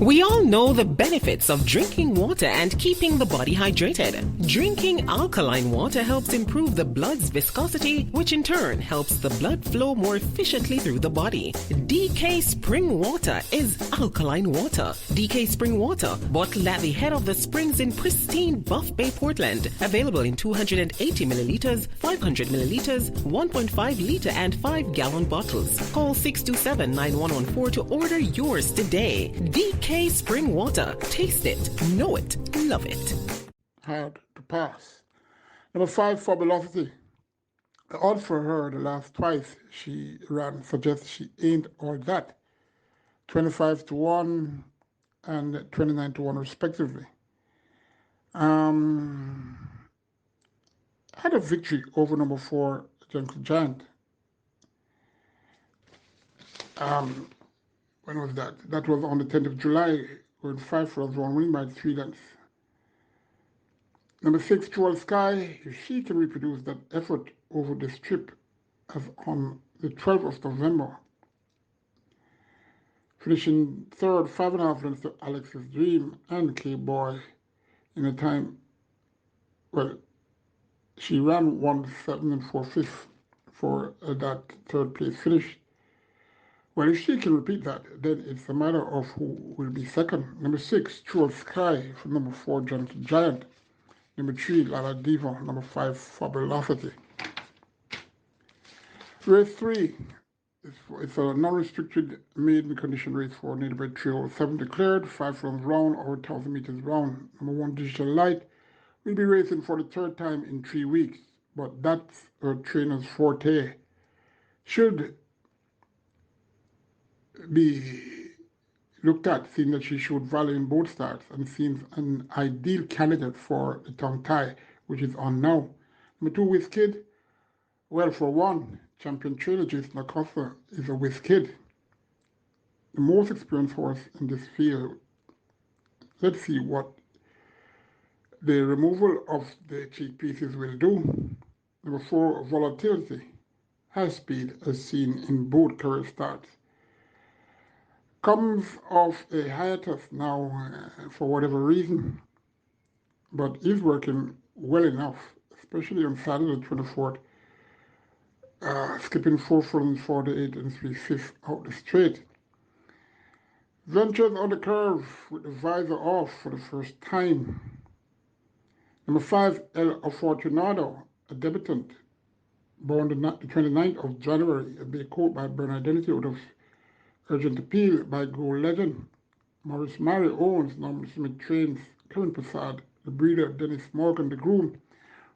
We all know the benefits of drinking water and keeping the body hydrated. Drinking alkaline water helps improve the blood's viscosity, which in turn helps the blood flow more efficiently through the body. DK Spring Water is alkaline water. DK Spring Water, bottled at the head of the springs in pristine Buff Bay, Portland. Available in 280 milliliters, 500 milliliters, 1.5 liter and 5-gallon bottles. Call 627-9114 to order yours today. DK Spring Water. Taste it, know it, love it. Hard to pass. Number 5, for velocity. The odds for her the last twice she ran suggest she ain't all that. 25 to 1 and 29 to 1 respectively. Had a victory over number 4, Gentle Giant. When was that? That was on the 10th of July, with 5 rounds, one winning by 3 lengths. Number 6, Troll Sky. If she can reproduce that effort over this trip as on the 12th of November, finishing third, 5.5 lengths to Alex's Dream and K-Boy in a time, well, she ran 1:07 and 4/5 for that third place finish. Well, if she can repeat that, then it's a matter of who will be second. Number 6, Troll Sky from number 4, Gentle Giant. Number 3, Lala Diva. Number 5, Fabulosity. Race 3. It's a non-restricted maiden condition race for Native 307 declared, 5 runs round or 1,000 meters round. Number 1, Digital Light, will be racing for the 3rd time in 3 weeks, but that's her trainer's forte. Should be looked at, seeing that she showed value in both starts and seems an ideal candidate for the tongue tie, which is on now. Number 2, Wizkid. Well, for one, champion trainer Jason Acosta is a Wizkid, the most experienced horse in this field. Let's see what the removal of the cheek pieces will do. Number 4, Volatility. High speed as seen in both career starts. Comes off a hiatus now for whatever reason, but is working well enough, especially on Saturday the 24th, skipping 4 furlongs, 48 and 3/5 out the straight. Ventures on the curve with the visor off for the first time. Number 5, El Afortunado, a debutant, born the 29th of January, a big coat by Burn Identity out of Urgent Appeal by Gold Legend. Maurice Murray owns, Norman Smith trains, Kevin Prasad, the breeder, Dennis Morgan, the groom.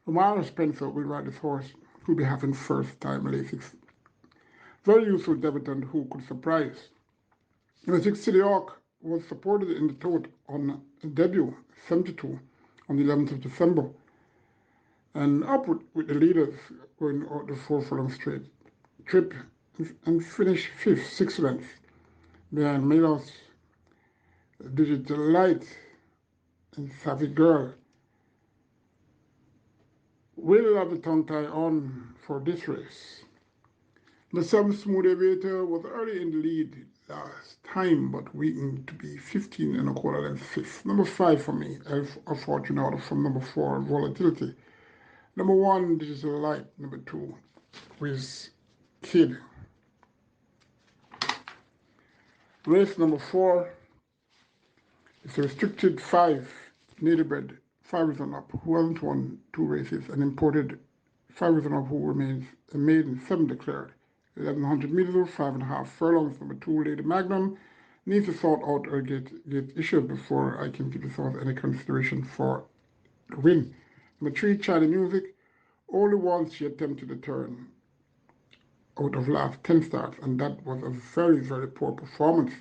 Romano Spencer will ride this horse, who'll be having first time Lasix. Very useful debutant who could surprise. Number 6, City Hawk, was supported in the tote on debut, 72, on the 11th of December. And up with the leaders going out the 4 furlong straight trip and finished 5th, 6 lengths behind Milos, Digital Light, and Savvy Girl. Will have the tongue tie on for this race. The 7, Smooth Aviator, was early in the lead last time, but weakened to be 15 and a quarter lengths 5th. Number 5 for me, El Afortunado from number 4, Volatility. Number 1, Digital Light. Number 2, Wizkid. Race number 4 is a restricted 5 native bred 5 and up who hasn't won 2 races, and imported 5 and up who remains a maiden 7 declared. 1100 meters, 5.5 furlongs. Number 2, Lady Magnum, needs to sort out or get issued before I can give this horse any consideration for the win. Number 3, China Music, only once she attempted a turn out of last 10 starts, and that was a very, very poor performance.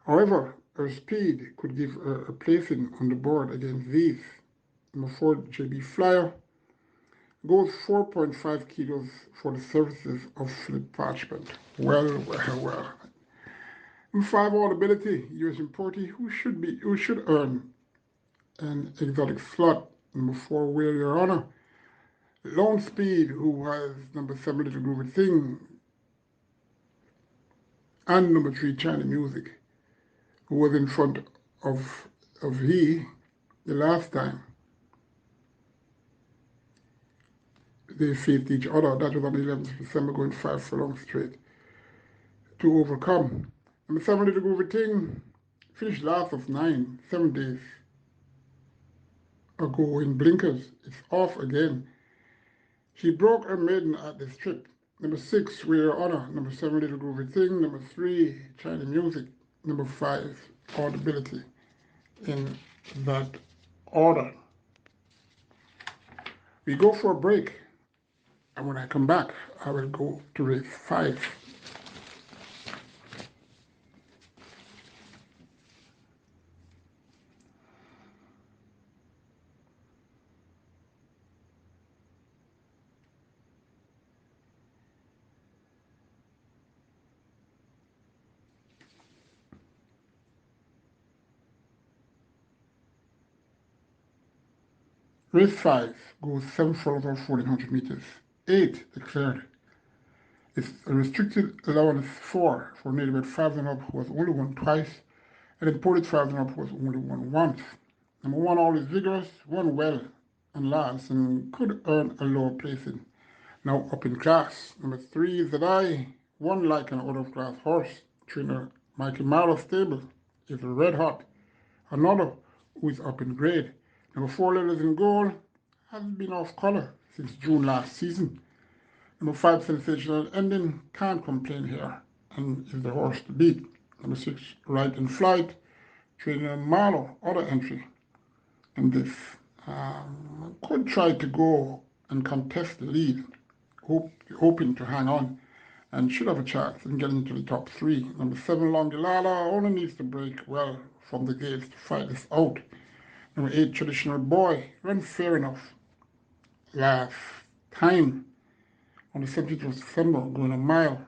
However, her speed could give her a placing on the board against these. Number 4, JB Flyer, goes 4.5 kilos for the services of Philip Parchment. Well. Number 5, Audibility, US importee, who should earn an exotic slot. Number 4, Wear Your Honor, Lone Speed, who has number 7, Little Groovy Thing, and number 3, China Music. who was in front of he the last time they faced each other. That was on the 11th of December, going 5 furlongs straight to overcome. Number 7, Little Groovy Thing, finished last of 9, 7 days ago in blinkers. It's off again. She broke her maiden at the strip. Number 6, Rare Honor. Number 7, Little Groovy Thing. Number 3, China Music. Number 5, Audibility. In that order. We go for a break, and when I come back, I will go to race 5. Race 5 goes 7 furlongs or 1400 meters. 8 declared. It's a restricted allowance 4 for native 5 and up who has only won twice, and imported 5 and up who has only won once. Number 1 always vigorous, won well and last, and could earn a lower placing. Now up in class. Number 3 is that I won like an out of class horse. Trainer Michael Marlowe's stable is red hot. Another who is up in grade. Number 4, Letters in Gold, has been off color since June last season. Number 5, Sensational Ending, can't complain here, and is the horse to beat. Number 6, Right in Flight, Trainer Marlowe, other entry in this. Could try to go and contest the lead, hoping to hang on, and should have a chance in getting into the top 3. Number 7, Longilala, only needs to break well from the gates to fight this out. Number 8, Traditional Boy, ran fair enough last time on the 17th of December, going a mile,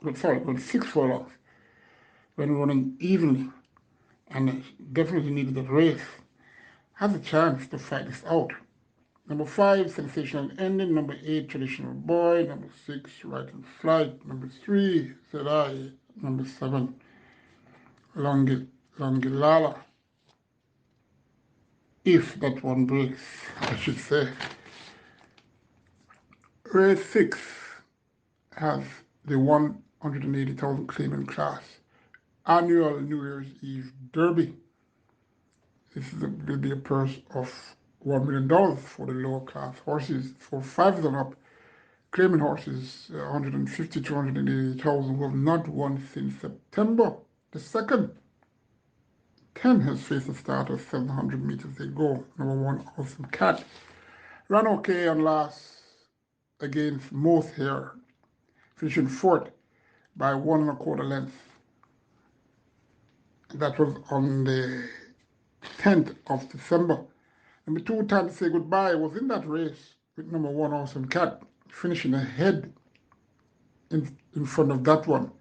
going 6 furlongs, when running evenly, and definitely needed that race. Has a chance to fight this out. Number 5, Sensational Ending. Number 8, Traditional Boy. Number 6, Right in Flight. Number 3, Said I. Number 7, Longilala. If that one breaks, I should say. Race 6 has the 180,000 claimant class annual New Year's Eve Derby. This will be a purse of $1 million for the lower class horses. For 5 and up, claiming horses, 150 to 180,000 who have not won since September the 2nd. 10 has faced a start of 700 meters they go. Number 1, Awesome Cat. Ran okay on last against most here, finishing 4th by 1 1/4 lengths. That was on the 10th of December. Number 2, Time to Say Goodbye, was in that race with number 1, Awesome Cat, finishing ahead in front of that one.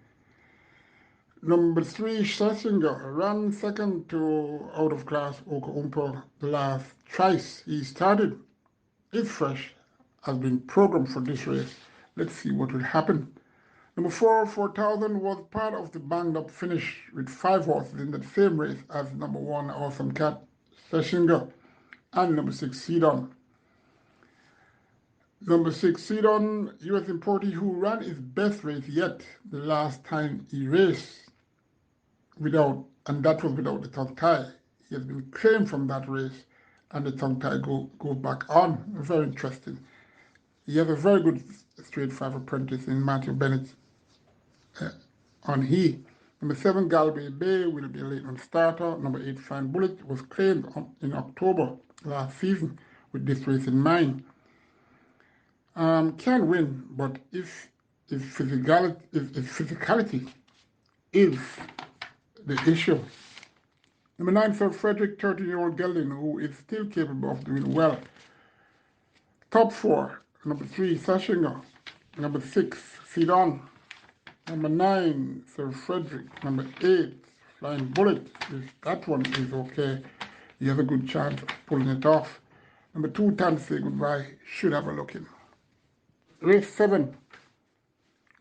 Number 3, Schlesinger, ran second to out of class Oka Umpa the last twice he started. Is fresh, has been programmed for this race. Let's see what will happen. Number 4, 4,000 was part of the banged up finish with 5 horses in that same race as number 1, Awesome Cat, Schlesinger, and number 6, Sidon. Number 6, Sidon, US importee who ran his best race yet the last time he raced. And that was without the tongue tie. He has been claimed from that race, and the tongue tie goes back on. Very interesting. He has a very good straight 5 apprentice in Matthew Bennett on he. Number 7, Galway Bay, will be a late on starter. Number 8, Fine Bullet, was claimed in October last season with this race in mind. Can win, but if physicality is the issue. Number 9, Sir Frederick, 13-year-old gelding, who is still capable of doing well. Top 4, number 3, Sashinger. Number 6, Sidon. Number 9, Sir Frederick. Number 8, Flying Bullet. That one is okay. He has a good chance of pulling it off. Number 2, Time to Say Goodbye, should have a look in. Race 7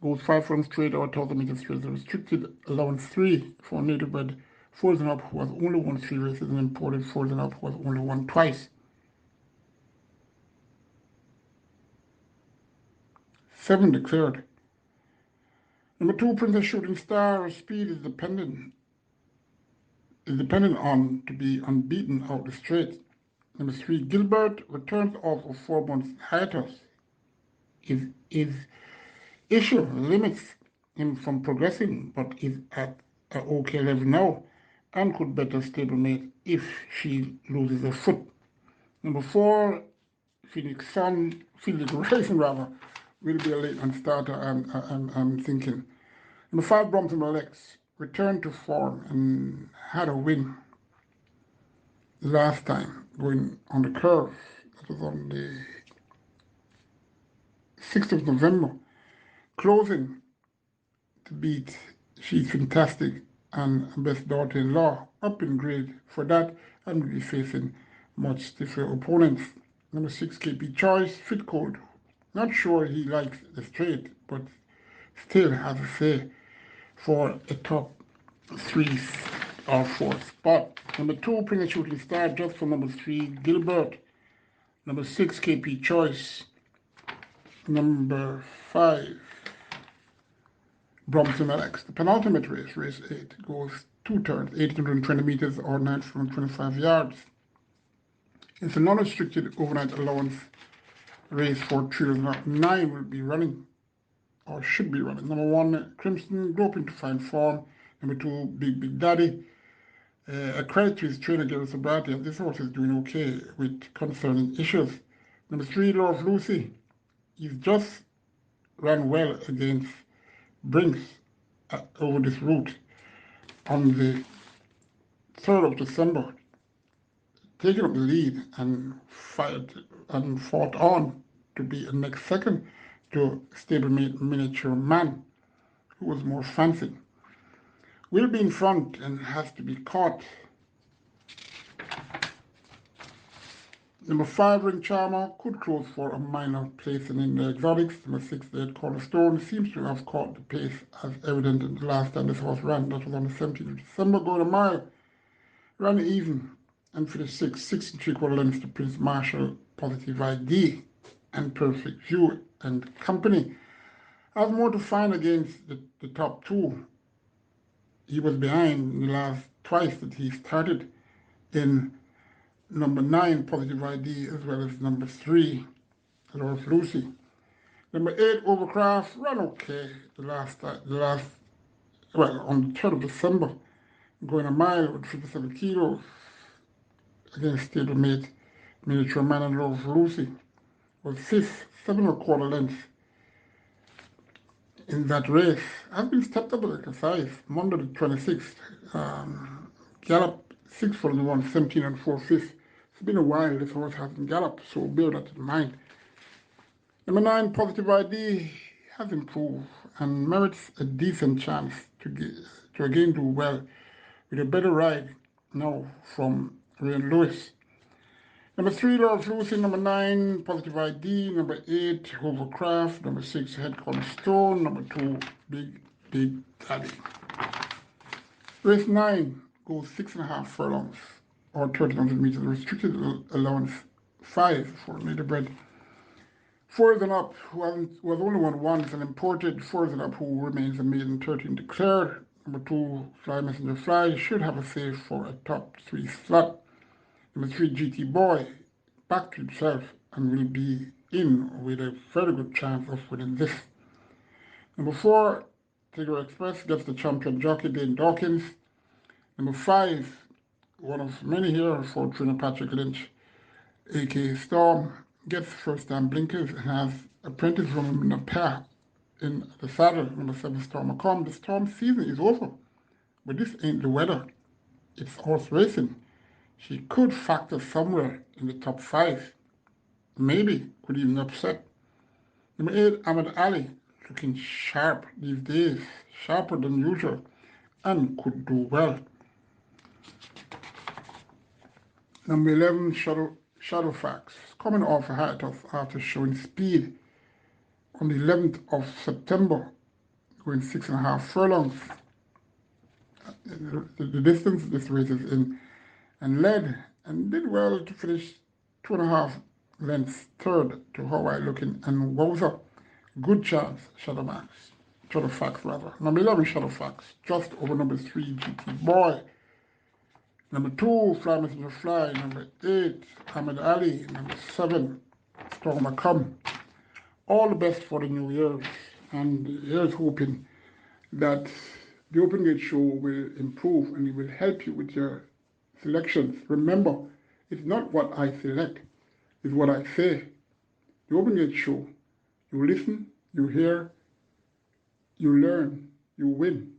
goes 5 from straight or 1,000 meters straight. The restricted allowance 3 for native bred Frozen Up, who has only won 3 races, and imported Frozen Up, who has only won twice. 7 declared. Number 2, Princess Shooting Star. Speed is dependent on to be unbeaten out the straight. Number 3, Gilbert returns off of 4 months hiatus. His issue limits him from progressing, but is at an okay level now and could better stablemate if she loses her foot. Number 4, Phoenix Racing rather, will be a late on starter, I'm thinking. Number 5, Brompton Alex returned to form and had a win last time going on the curve. That was on the 6th of November. Closing to beat She's Fantastic and Best Daughter-in-Law up in grade for that, and will be facing much stiffer opponents. Number 6, KP Choice, Fit Code. Not sure he likes the straight, but still has a say for a top 3 or 4 spot. Number 2, Princess Shooting Star, just for number 3, Gilbert. Number 6, KP Choice. Number 5, Brompton Alex. The penultimate race, race 8, goes 2 turns, 820 meters or 925 yards. It's a non-restricted overnight allowance race for trailers. 9 will be running, or should be running. Number 1, Crimson, groping to find form. Number 2, Big Daddy. A credit to his trainer, Gary Sobrati, and this horse is doing okay with concerning issues. Number 3, Love Lucy. He's just ran well against Brinks over this route on the 3rd of December, taking up the lead and fought on to be a next second to stablemate Miniature Man, who was more fancy. Will be in front and has to be caught. Number 5, Ring Charmer, could close for a minor placing in the exotics. Number 6, Dead Cornerstone, seems to have caught the pace as evident in the last time this horse ran. That was on the 17th of December, going a mile. Ran even and finished 6 3/4 lengths to Prince Marshall, Positive ID, and Perfect View and company. Has more to find against the top 2. He was behind the last twice that he started in number 9, Positive ID, as well as number 3, Love Lucy. Number 8, Overcraft, ran okay on the 3rd of December, going a mile with 57 kilos against stablemate Miniature Man and Love Lucy. Was 5th, 7 1/4 lengths in that race. Has been stepped up like a size. Monday the 26th, gallop 6 for the 1, 17 4/5. It's been a while this horse hasn't galloped, so bear that in mind. Number 9, Positive ID, has improved and merits a decent chance to again do well with a better ride now from Ryan Lewis. Number 3, Love Lucy. Number 9, Positive ID. Number 8, Hovercraft. Number 6, Head Cornerstone. Number 2, Big Daddy. Race 9 goes 6.5 furlongs or 1,300 meters. Restricted allowance 5 for Laterbred. Frozen Up, who has only won once, and imported Frozen Up, who remains a maiden 13 declared. Number 2, Fly Messenger Fly, should have a save for a top 3 slot. Number 3, GT Boy, back to himself and will be in with a very good chance of winning this. Number 4, Tiger Express gets the champion jockey Dane Dawkins. Number 5, one of many here for trainer Patrick Lynch, aka Storm, gets first-time blinkers and has apprentice from him in a pair in the saddle. Number 7, Storm McComb. The Storm season is over, but this ain't the weather. It's horse racing. She could factor somewhere in the top 5. Maybe could even upset. Number 8, Ahmed Ali, looking sharp these days, sharper than usual, and could do well. Number 11, Shadowfax, coming off a hiatus after showing speed on the 11th of September, going 6.5 furlongs. the distance this race is in, and led and did well to finish 2.5 lengths third to Hawaii looking and Wowza. Good chance, Shadowfax rather. Number 11, Shadowfax, just over number 3, GT Boy. Number 2, Fly Messenger Fly. Number 8, Ahmed Ali. Number 7, Strong McCum. All the best for the new year. And here's hoping that the Open Gate Show will improve and it will help you with your selections. Remember, it's not what I select, it's what I say. The Open Gate Show, you listen, you hear, you learn, you win.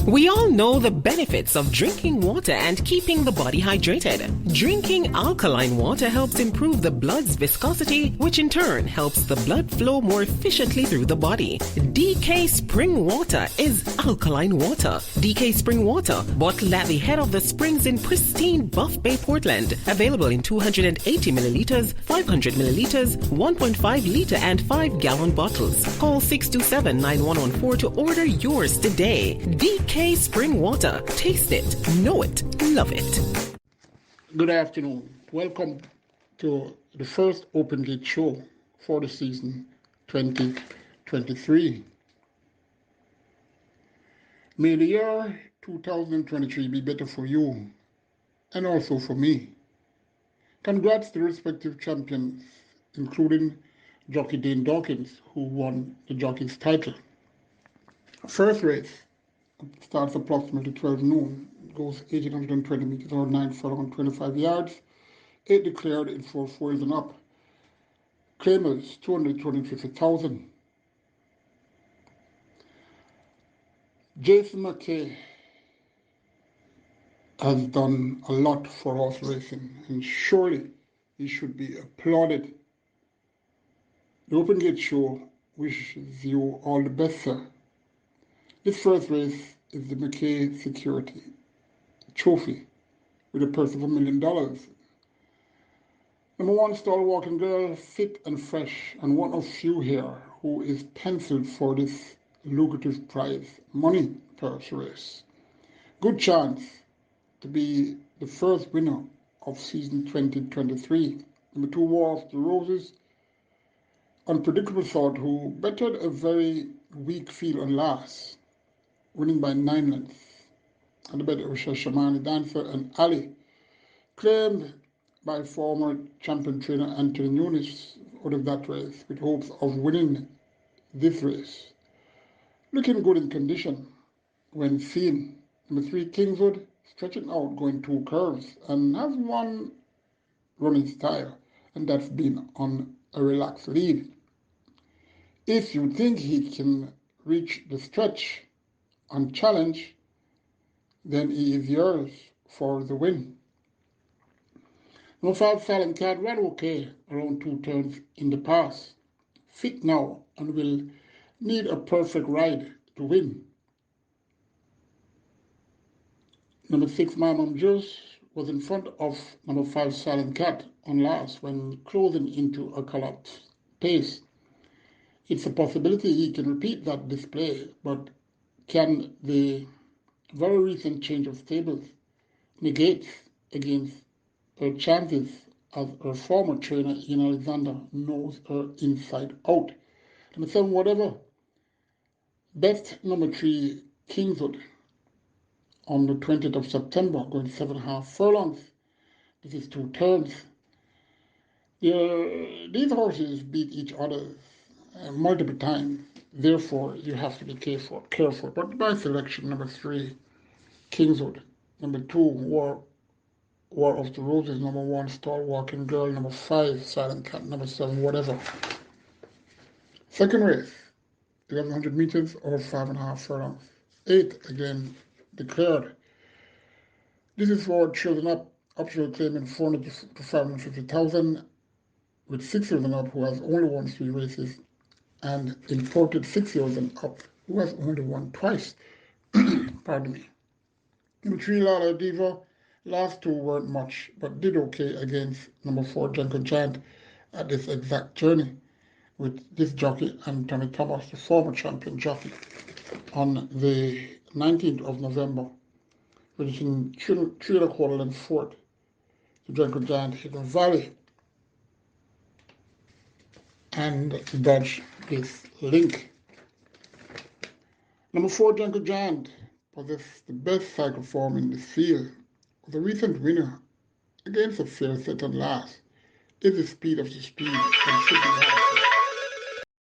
We all know the benefits of drinking water and keeping the body hydrated. Drinking alkaline water helps improve the blood's viscosity, which in turn helps the blood flow more efficiently through the body. DK Spring Water is alkaline water. DK Spring Water, bottled at the head of the springs in pristine Buff Bay, Portland. Available in 280 milliliters, 500 milliliters, 1.5 liter and 5-gallon bottles. Call 627-9114 to order yours today. DK Spring Water. Taste it, know it, love it. Good afternoon. Welcome to the first Open Gate Show for the season 2023. May the year 2023 be better for you and also for me. Congrats to the respective champions, including jockey Dane Dawkins, who won the jockey's title. First race starts approximately 12 noon, goes 1,820 meters or 9 furlong 25 yards, 8 declared in 4 fours and up. Claimers 226,000. Jason McKay has done a lot for horse racing, and surely he should be applauded. The Open Gate Show wishes you all the best, sir. This first race is the McKay Security Trophy with a purse of $1 million. Number 1, Stall Walking Girl, fit and fresh, and one of few here who is penciled for this lucrative prize money purse race. Good chance to be the first winner of season 2023. Number 2, War of the Roses, unpredictable sort who bettered a very weak field on last, winning by 9 lengths. And the better was Shamani Dancer and Ali, claimed by former champion trainer Anthony Nunes out of that race with hopes of winning this race. Looking good in condition when seen. Number 3, Kingswood, stretching out, going 2 curves, and has one running style, and that's been on a relaxed lead. If you think he can reach the stretch on challenge, then he is yours for the win. Number 5, Silent Cat, ran okay around 2 turns in the pass. Fit now and will need a perfect ride to win. Number 6, Mamam Juice, was in front of number 5, Silent Cat on last when closing into a collapse pace. It's a possibility he can repeat that display, but can the very recent change of stables negate against her chances, as her former trainer Ian Alexander knows her inside out? Number 7, Whatever, best number 3, Kingswood, on the 20th of September, going 7.5 furlongs. This is 2 turns. These horses beat each other multiple times. Therefore, you have to be careful. But my selection, number 3, Kingswood. Number 2, War of the Roses. Number 1, Stall Walking Girl. Number 5, Silent Cat. Number 7, Whatever. Second race, 1,100 meters or 5.5 furlongs. 8 again declared. This is for children up to claiming 400 to 550,000, with 6 years and up who has only won 3 races, and imported 6 years and up who has only won twice. Pardon me. Number 3, Lala Diva. Last 2 weren't much, but did okay against number 4, Jungle Giant at this exact journey, with this jockey and Tommy Thomas, the former champion jockey, on the 19th of November, reaching 3 1/4 length fourth to Jungle Giant Hidden Valley and dodge this link. Number 4, Jungle Giant possesses the best cycle form in this field. The recent winner against a fair second last is the speed of the speed and should be hard.